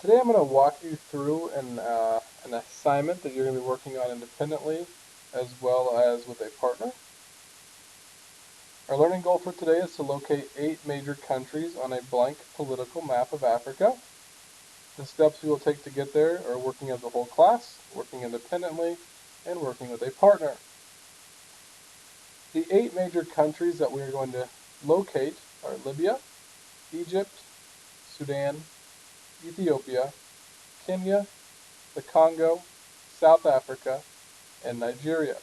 Today I'm going to walk you through an assignment that you're going to be working on independently as well as with a partner. Our learning goal for today is to locate 8 major countries on a blank political map of Africa. The steps we will take to get there are working as a whole class, working independently, and working with a partner. The 8 major countries that we are going to locate are Libya, Egypt, Sudan, Ethiopia, Kenya, the Congo, South Africa, and Nigeria.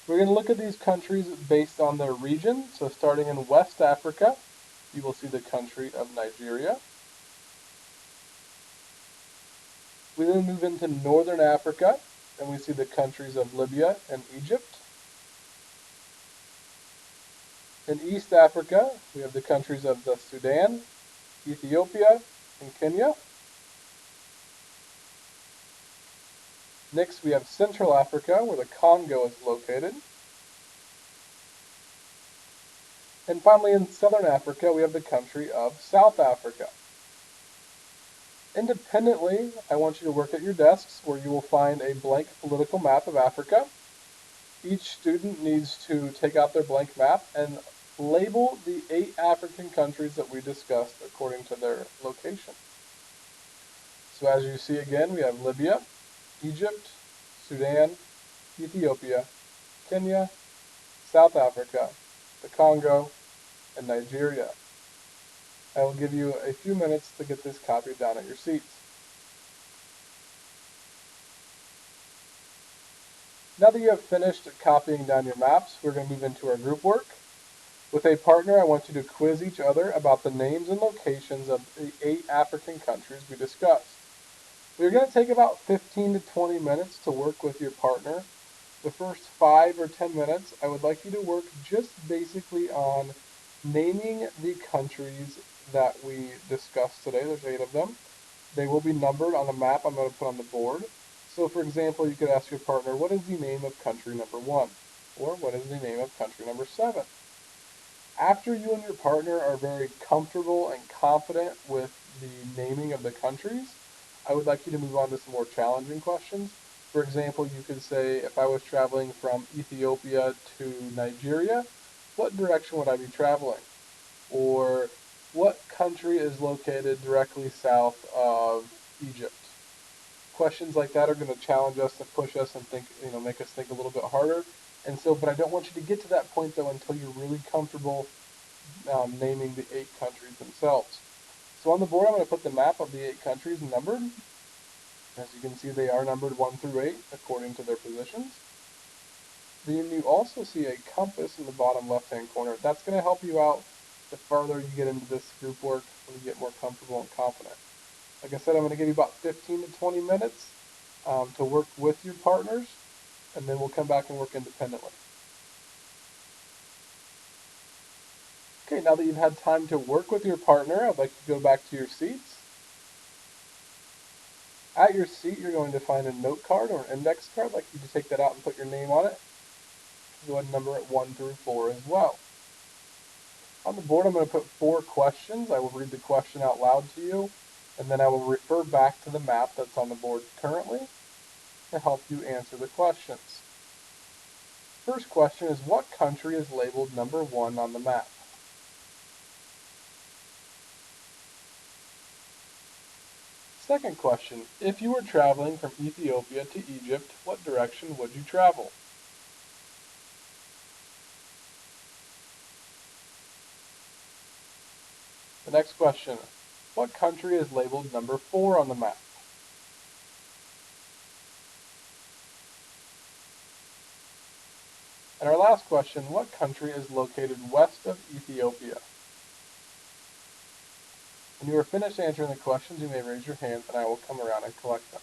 We're going to look at these countries based on their region. So starting in West Africa, you will see the country of Nigeria. We then move into Northern Africa, and we see the countries of Libya and Egypt. In East Africa, we have the countries of the Sudan, Ethiopia, and Kenya. Next, we have Central Africa, where the Congo is located. And finally, in Southern Africa, we have the country of South Africa. Independently, I want you to work at your desks where you will find a blank political map of Africa. Each student needs to take out their blank map and label the 8 African countries that we discussed according to their location. So as you see again, we have Libya, Egypt, Sudan, Ethiopia, Kenya, South Africa, the Congo, and Nigeria. I will give you a few minutes to get this copied down at your seats. Now that you have finished copying down your maps, we're going to move into our group work. With a partner, I want you to quiz each other about the names and locations of the 8 African countries we discussed. We're going to take about 15 to 20 minutes to work with your partner. The first 5 or 10 minutes, I would like you to work just basically on naming the countries that we discussed today. There's 8 of them. They will be numbered on the map I'm going to put on the board. So for example, you could ask your partner, what is the name of country number 1? Or what is the name of country number 7? After you and your partner are very comfortable and confident with the naming of the countries, I would like you to move on to some more challenging questions. For example, you could say, if I was traveling from Ethiopia to Nigeria, what direction would I be traveling? Or what country is located directly south of Egypt? Questions like that are going to challenge us and push us and think, make us think a little bit harder. And so, but I don't want you to get to that point though until you're really comfortable naming the 8 countries themselves. So on the board, I'm going to put the map of the 8 countries numbered. As you can see, they are numbered 1 through 8 according to their positions. Then you also see a compass in the bottom left-hand corner. That's going to help you out the farther you get into this group work when you get more comfortable and confident. Like I said, I'm going to give you about 15 to 20 minutes to work with your partners, and then we'll come back and work independently. Okay, now that you've had time to work with your partner, I'd like you to go back to your seats. At your seat, you're going to find a note card or an index card. I'd like you to take that out and put your name on it. Go ahead and number it 1 through 4 as well. On the board, I'm going to put 4 questions. I will read the question out loud to you, and then I will refer back to the map that's on the board currently to help you answer the questions. First question is, what country is labeled number 1 on the map? Second question, if you were traveling from Ethiopia to Egypt, what direction would you travel? The next question, what country is labeled number 4 on the map? And our last question, what country is located west of Ethiopia? When you are finished answering the questions, you may raise your hand and I will come around and collect them.